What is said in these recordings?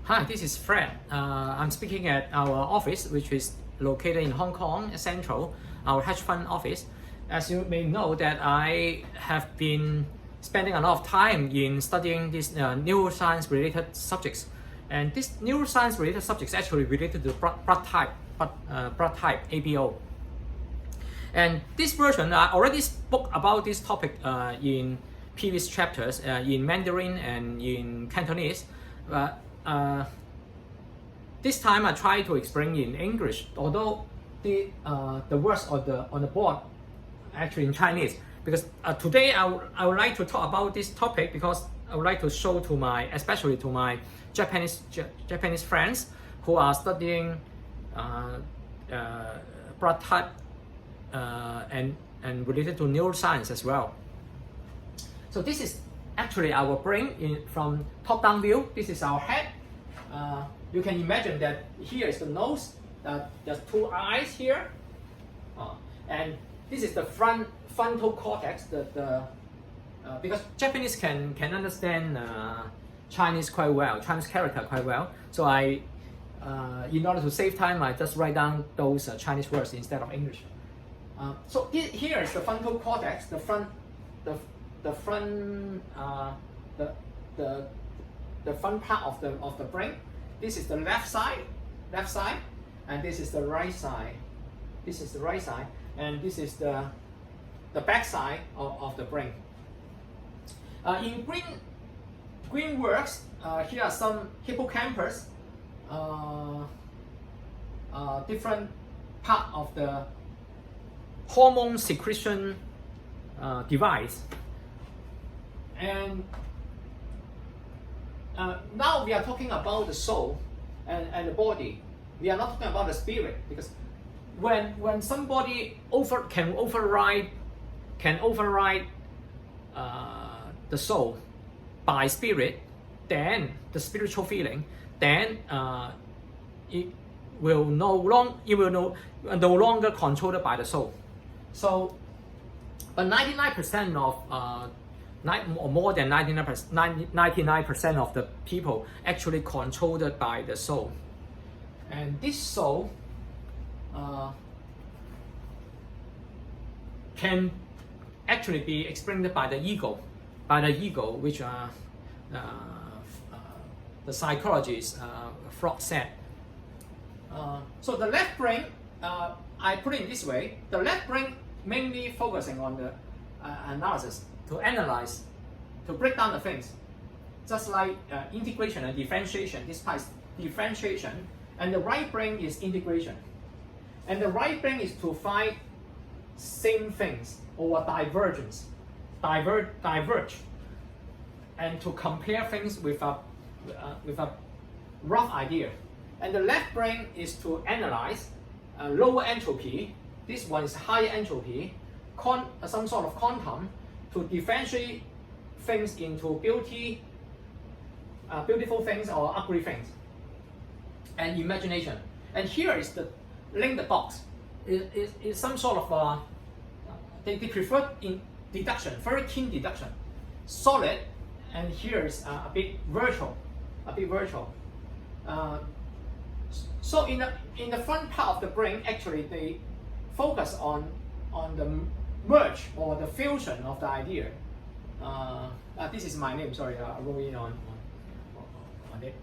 Hi, this is Fred. I'm speaking at our office, which is located in Hong Kong Central, our hedge fund office. As you may know, that I have been spending a lot of time in studying these neuroscience related subjects, and this neuroscience related subjects actually related to blood type, ABO. And this version, I already spoke about this topic in previous chapters in Mandarin and in Cantonese. This time I try to explain in English, although the words on the board actually in Chinese, because today I would like to talk about this topic because I would like to show to especially to my Japanese friends who are studying blood type and related to neuroscience as well. So this is actually our brain from top-down view. This is our head. You can imagine that here is the nose. There's two eyes here, and this is the frontal cortex. Because Japanese can understand Chinese quite well, Chinese character quite well. So in order to save time, I just write down those Chinese words instead of English. So here is the frontal cortex, the front part of the brain. This is the left side, and this is the right side. This is the right side, and this is the back side of the brain. In green works, here are some hippocampus, different part of the hormone secretion device. And now we are talking about the soul and the body. We are not talking about the spirit, because when somebody can override the soul by spirit, then the spiritual feeling, then it will no longer controlled by the soul. So, but 99% of or more than 99% of the people actually controlled by the soul. And this soul can actually be explained by the ego, which the psychologist Freud said. So the left brain, I put it this way: the left brain mainly focusing on the analysis, to analyze, to break down the things, just like integration and differentiation. This part is differentiation, and the right brain is integration. And the right brain is to find same things or diverge, and to compare things with a rough idea. And the left brain is to analyze lower entropy. This one is higher entropy, some sort of quantum, to differentiate things into beautiful things or ugly things, and imagination. And here is the link the dots. It's some sort of they prefer in deduction, very keen deduction, solid, and here is a bit virtual. So in the front part of the brain, actually they focus on the merge or the fusion of the idea. This is my name, sorry, I wrote it on it.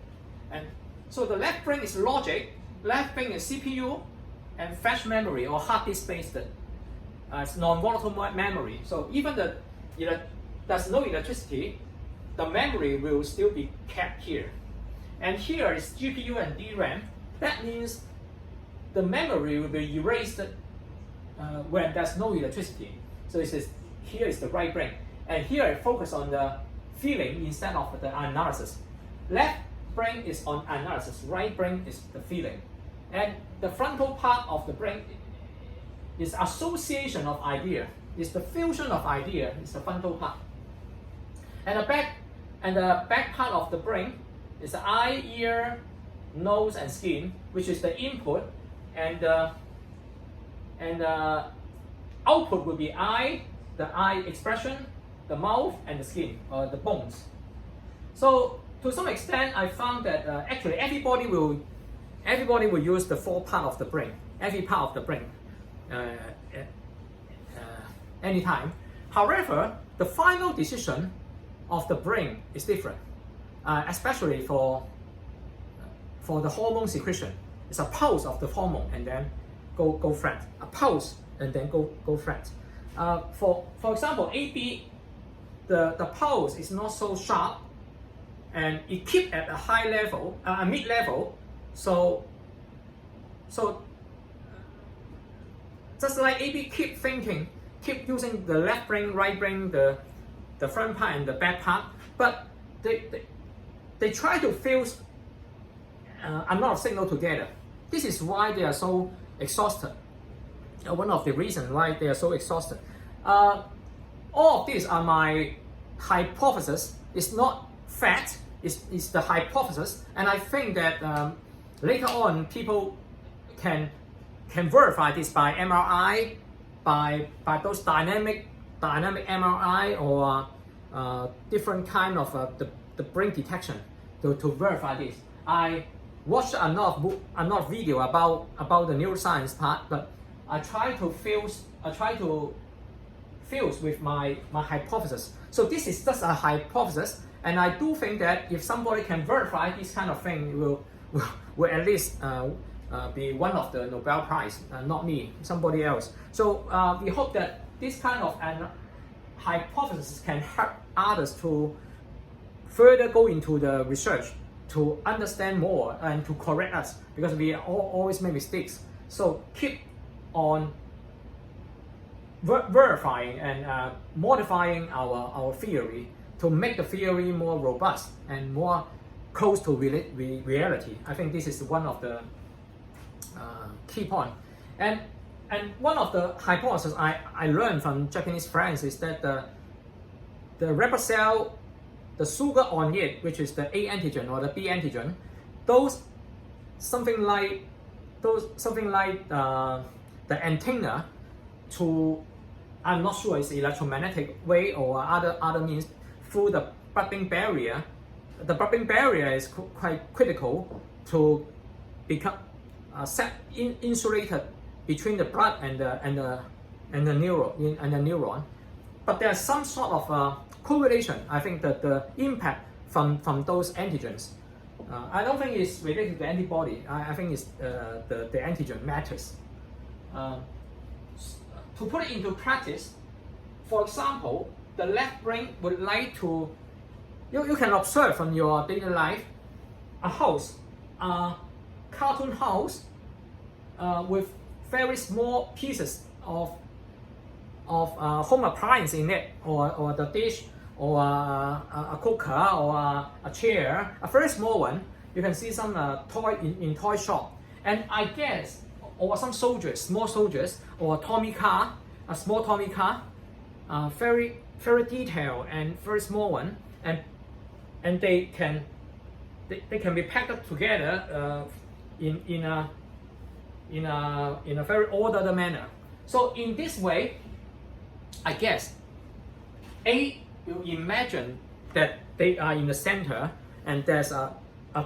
And so the left brain is logic, left brain is CPU and flash memory or hard disk based. It's non-volatile memory. So even there's no electricity, the memory will still be kept here. And here is GPU and DRAM. That means the memory will be erased when there's no electricity. So it says here is the right brain, and here I focus on the feeling instead of the analysis. Left brain is on analysis, right brain is the feeling. And the frontal part of the brain is association of idea, is the fusion of idea, is the frontal part. And the back part of the brain is the eye, ear, nose, and skin, which is the input, and output will be the eye expression, the mouth, and the skin, or the bones. So to some extent, I found that actually everybody will use the 4 part of the brain, every part of the brain, anytime. However, the final decision of the brain is different, especially for the hormone secretion. It's a pulse of the hormone and then go flat. A pulse and then go flat. For example, AB, the pulse is not so sharp, and it keep at a high level, a mid level. So just like AB keep thinking, keep using the left brain, right brain, the front part and the back part, but they try to fuse a lot of signal together. This is why they are so exhausted. One of the reasons why they are so exhausted. All of these are my hypothesis. It's not fact. It's the hypothesis, and I think that later on people can verify this by MRI, by those dynamic MRI or different kind of the brain detection to verify this. I watched a lot of video about the neuroscience part, but I try to fuse with my hypothesis. So this is just a hypothesis, and I do think that if somebody can verify this kind of thing, it will at least be one of the Nobel Prize, not me, somebody else. So we hope that this kind of hypothesis can help others to further go into the research to understand more and to correct us, because we always make mistakes. So keep on verifying and modifying our theory to make the theory more robust and more close to reality. I think this is one of the key points. And one of the hypotheses I learned from Japanese friends is that the red cell, the sugar on it, which is the A antigen or the B antigen, those something like the antenna to, I'm not sure it's electromagnetic way or other means, through the blood-brain barrier. The blood-brain barrier is quite critical to become insulated between the blood and the neuron. But there's some sort of correlation. I think that the impact from those antigens, I don't think it's related to the antibody. I think it's the antigen matters. To put it into practice, for example, the left brain would like to, you can observe from your daily life, a house, a cartoon house with very small pieces of home appliance in it, or the dish, or a cooker, or a chair, a very small one. You can see some toy in toy shop, and I guess, or some soldiers, small soldiers, or Tommy car, a small Tommy car, very detailed and very small one, and they can be packed together in a very ordered manner. So in this way, I guess A will imagine that they are in the center and there's a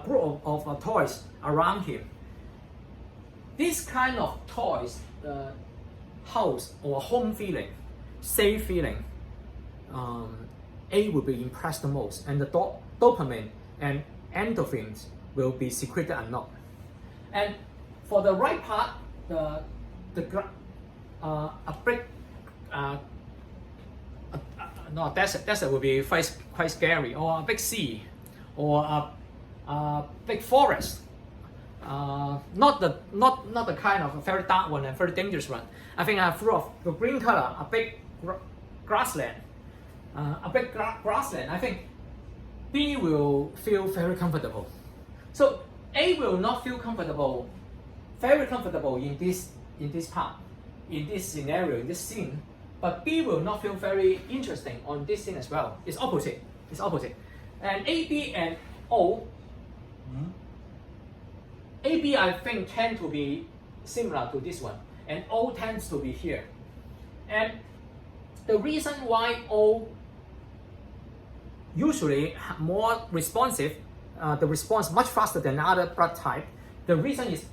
group of toys around him. This kind of toys, house or home feeling, safe feeling, A will be impressed the most, and the dopamine and endorphins will be secreted a lot. And for the right part, a big no, desert will be quite scary, or a big sea, or a big forest. Not the kind of a very dark one and very dangerous one. I think full of the green color, a big grassland. I think B will feel very comfortable. So A will not feel very comfortable in this part, in this scenario, in this scene. But B will not feel very interesting on this scene as well. It's opposite. And A, B, and O. A, B, I think, tend to be similar to this one, and O tends to be here. And the reason why O usually more responsive the response much faster than other blood type. The reason is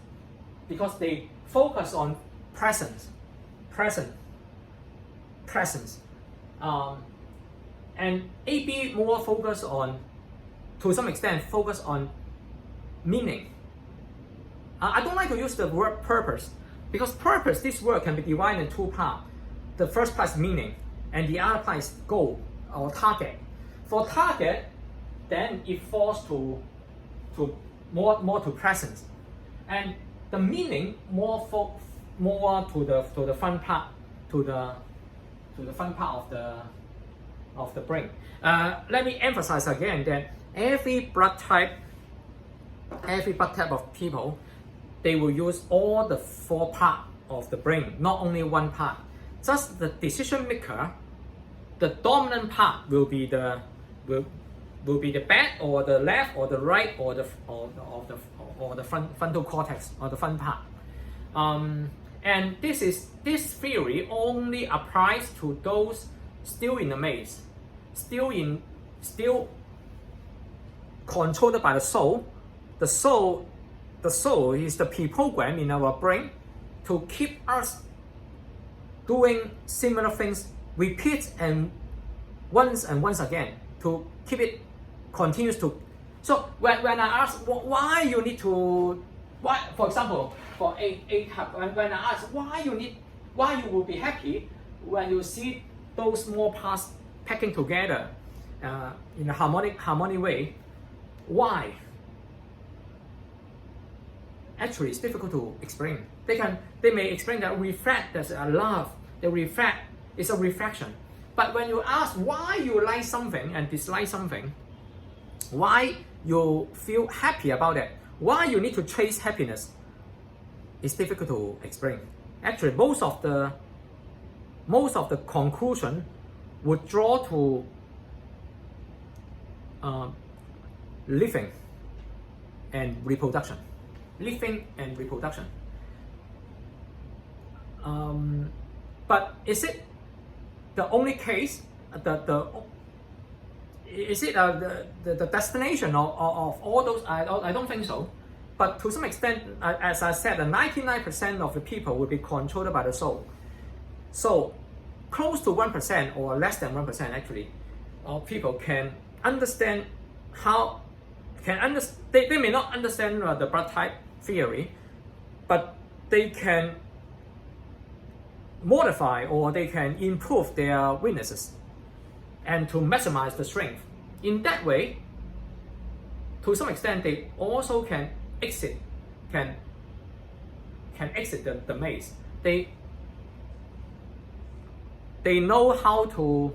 because they focus on presence. And AB more focus on, to some extent, focus on meaning. I don't like to use the word purpose, because purpose, this word can be divided in two parts. The first part is meaning, and the other part is goal or target. For target, then it falls to more to presence, and the meaning more to the front part, to the front part of the brain. Let me emphasize again that every blood type of people, they will use all the 4 parts of the brain, not only one part. Just the decision maker, the dominant part will be the back or the left or the right or the frontal cortex or the front part. And this theory only applies to those still in the maze, still controlled by the soul. The soul is the pre-program in our brain to keep us doing similar things, repeat and once again, to keep it continuous to. So when I ask why you need to, for example, for A type, when I ask why you will be happy when you see those small parts packing together in a harmonic way, why? Actually, it's difficult to explain. They may explain that reflect, there's a love, the reflect is a reflection. But when you ask why you like something and dislike something, why you feel happy about it, why you need to chase happiness, it's difficult to explain. Actually, most of the conclusion would draw to living and reproduction. But is it the only case? Is it the destination of all those? I don't think so. But to some extent, as I said, 99% of the people will be controlled by the soul. So close to 1% or less than 1% actually of people can understand they may not understand the blood type theory, but they can modify or they can improve their weaknesses and to maximize the strength. In that way, to some extent, they also can exit the maze. They know how to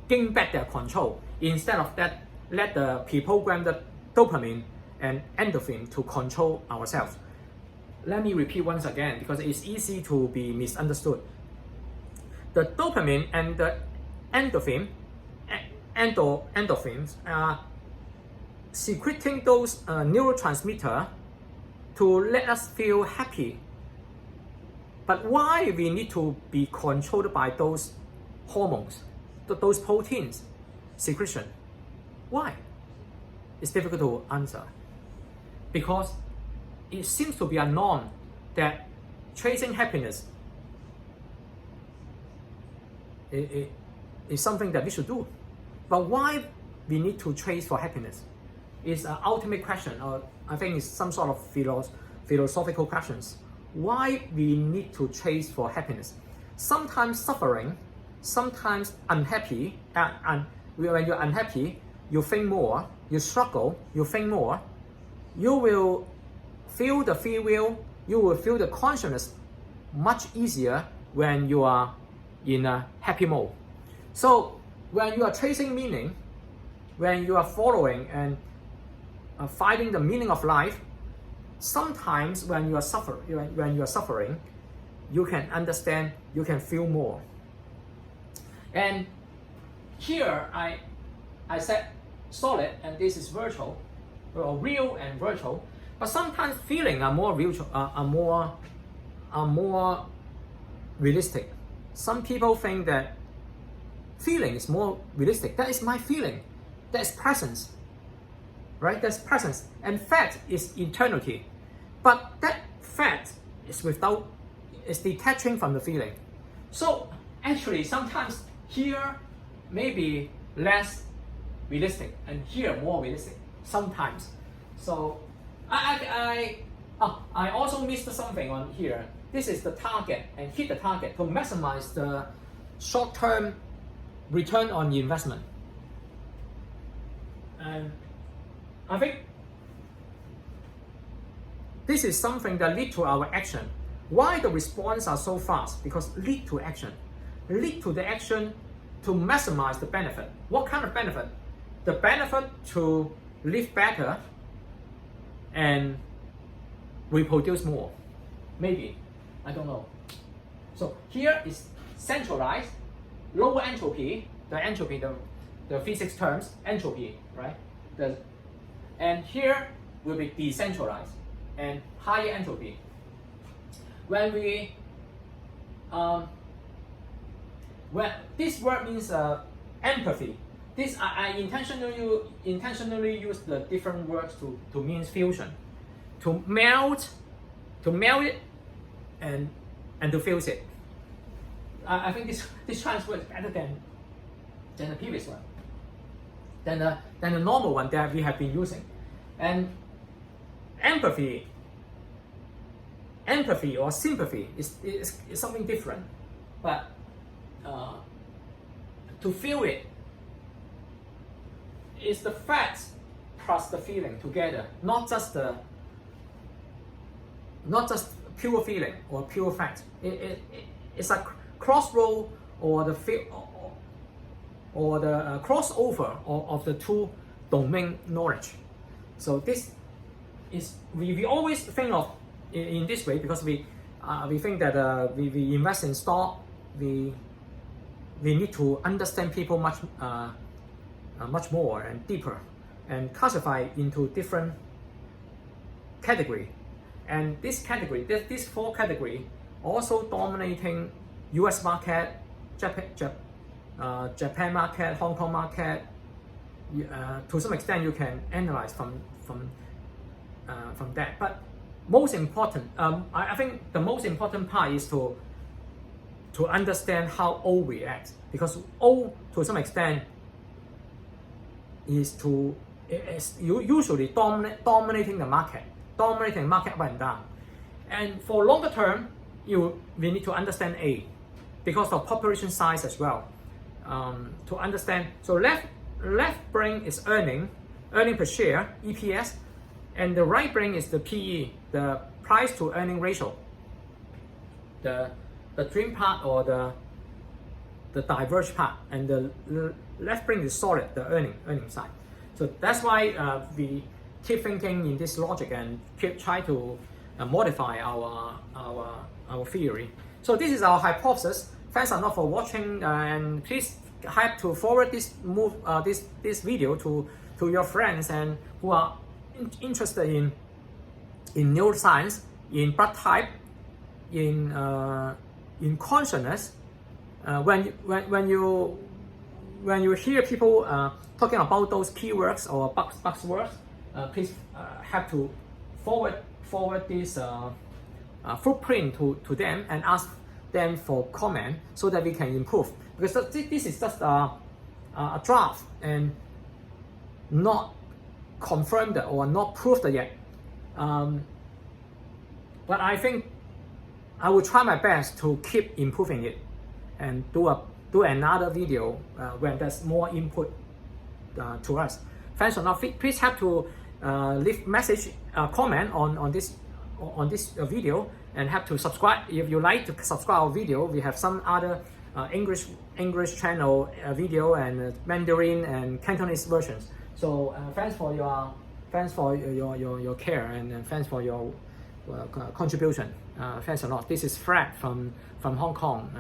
gain back their control, instead of that let the pre-programmed dopamine and endorphin to control ourselves. Let me repeat once again because it's easy to be misunderstood. The dopamine and the endorphins are secreting those neurotransmitters to let us feel happy. But why we need to be controlled by those hormones, those proteins secretion? Why? It's difficult to answer. Because it seems to be a norm that chasing happiness is something that we should do. But why we need to chase for happiness is an ultimate question, or I think it's some sort of philosophical questions. Why we need to chase for happiness? Sometimes suffering, sometimes unhappy, and when you're unhappy, you think more, you struggle, you think more, you will feel the free will, you will feel the consciousness much easier when you are in a happy mode. So when you are chasing meaning, when you are following and finding the meaning of life, sometimes when you are suffering, you can understand, you can feel more. And here I said solid, and this is virtual, or real and virtual. But sometimes feeling are more virtual, are more realistic. Some people think that feeling is more realistic. That is my feeling. That is presence. right? There's presence, and fat is eternity, but that fat is detaching from the feeling. So actually, sometimes here maybe less realistic, and here more realistic. Sometimes. So I also missed something on here. This is the target, and hit the target to maximize the short-term return on the investment. And I think this is something that lead to our action. Why the response are so fast? Because lead to action. Lead to the action to maximize the benefit. What kind of benefit? The benefit to live better and reproduce more. Maybe. I don't know. So here is centralized, lower entropy, the physics terms, entropy, right? And here will be decentralized and higher entropy. When we, this word means empathy. This I intentionally use the different words to mean fusion, to melt it, and to fuse it. I think this transfer is better than the previous one, than the normal one that we have been using. And empathy or sympathy is something different, but to feel it is the facts plus the feeling together, not just pure feeling or pure fact. It's a crossroad or the crossover of the two domain knowledge. So this is we always think of in this way, because we think that we invest in stock, we need to understand people much more and deeper, and classify into different category. And this category, these four category, also dominating U.S. market, Japan market, Hong Kong market. To some extent, you can analyze from that. But most important, I think the most important part is to understand how O reacts, because O to some extent is usually dominating the market up and down. And for longer term, we need to understand A, because of population size as well. To understand, so left brain is earning per share, EPS, and the right brain is the PE, the price to earning ratio. The dream part or the diverge part, and the left brain is solid, the earning side. So that's why we keep thinking in this logic and try to modify our theory. So this is our hypothesis. Thanks a lot for watching, and please help to forward this video to your friends and who are interested in neuroscience, in blood type, in consciousness. When you hear people talking about those keywords or buzzwords, please have to forward this footprint to them and ask them for comment so that we can improve. Because this is just a draft and not confirmed or not proved yet. But I think I will try my best to keep improving it and do another video when there's more input to us. Thanks a lot. Please have to leave message, comment on this video, and have to subscribe if you like to subscribe our video. We have some other English channel video and Mandarin and Cantonese versions. So thanks for your care, and thanks for your contribution. Thanks a lot. This is Fred from Hong Kong,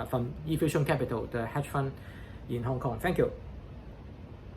from eFusion Capital, the hedge fund in Hong Kong. Thank you.